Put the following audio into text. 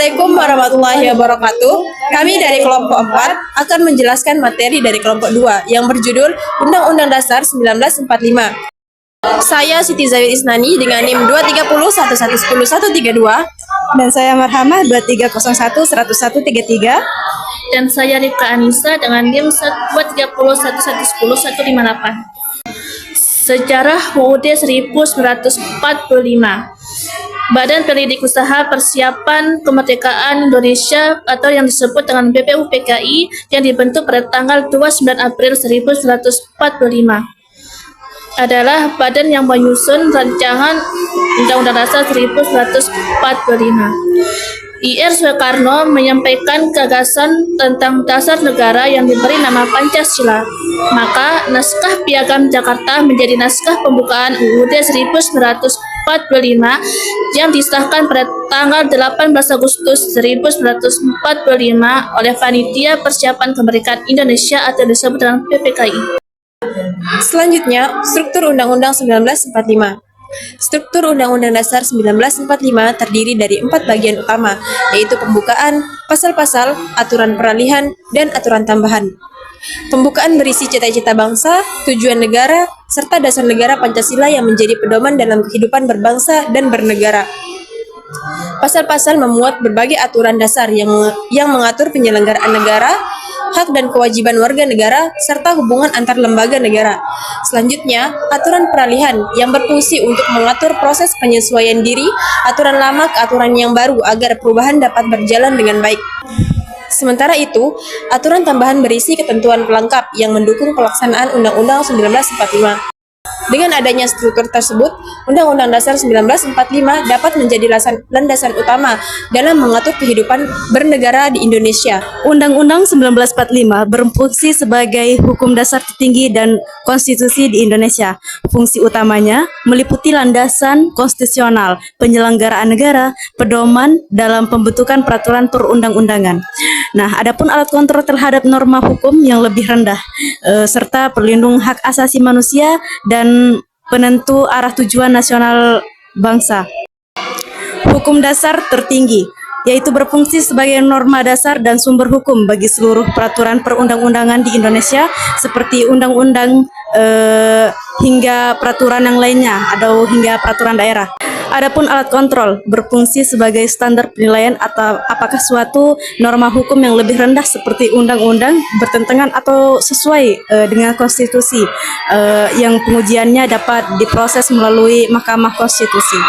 Assalamualaikum warahmatullahi wabarakatuh. Kami dari kelompok 4 akan menjelaskan materi dari kelompok 2 yang berjudul Undang-Undang Dasar 1945. Saya Siti Zawid Isnani dengan NIM 230110132 Dan saya Marhamah 23011133. Dan saya Rifka Anissa dengan NIM 230110158. Sejarah UUD 1945. Badan Pendidik Usaha Persiapan Kemerdekaan Indonesia atau yang disebut dengan BPUPKI yang dibentuk pada tanggal 29 April 1945 adalah badan yang menyusun rancangan Undang-Undang Dasar 1945. Ir Soekarno menyampaikan gagasan tentang dasar negara yang diberi nama Pancasila. Maka naskah Piagam Jakarta menjadi naskah pembukaan UUD 1945 yang disahkan pada tanggal 18 Agustus 1945 oleh Panitia Persiapan Kemerdekaan Indonesia atau disebut dengan PPKI. Selanjutnya, struktur Undang-Undang 1945. Struktur Undang-Undang Dasar 1945 terdiri dari 4 bagian utama, yaitu pembukaan, pasal-pasal, aturan peralihan, dan aturan tambahan. Pembukaan berisi cita-cita bangsa, tujuan negara, serta dasar negara Pancasila yang menjadi pedoman dalam kehidupan berbangsa dan bernegara. Pasal-pasal memuat berbagai aturan dasar yang mengatur penyelenggaraan negara, hak dan kewajiban warga negara, serta hubungan antar lembaga negara. Selanjutnya, aturan peralihan yang berfungsi untuk mengatur proses penyesuaian diri aturan lama ke aturan yang baru agar perubahan dapat berjalan dengan baik. Sementara itu, aturan tambahan berisi ketentuan pelengkap yang mendukung pelaksanaan Undang-Undang 1945. Dengan adanya struktur tersebut, Undang-Undang Dasar 1945 dapat menjadi landasan utama dalam mengatur kehidupan bernegara di Indonesia. Undang-Undang 1945 berfungsi sebagai hukum dasar tertinggi dan konstitusi di Indonesia. Fungsi utamanya meliputi landasan konstitusional, penyelenggaraan negara, pedoman dalam pembentukan peraturan perundang-undangan. Nah, adapun alat kontrol terhadap norma hukum yang lebih rendah, serta perlindung hak asasi manusia dan penentu arah tujuan nasional bangsa. Hukum dasar tertinggi, yaitu berfungsi sebagai norma dasar dan sumber hukum bagi seluruh peraturan perundang-undangan di Indonesia, seperti undang-undang hingga peraturan yang lainnya atau hingga peraturan daerah. Adapun alat kontrol berfungsi sebagai standar penilaian atau apakah suatu norma hukum yang lebih rendah seperti undang-undang bertentangan atau sesuai dengan konstitusi yang pengujiannya dapat diproses melalui Mahkamah Konstitusi.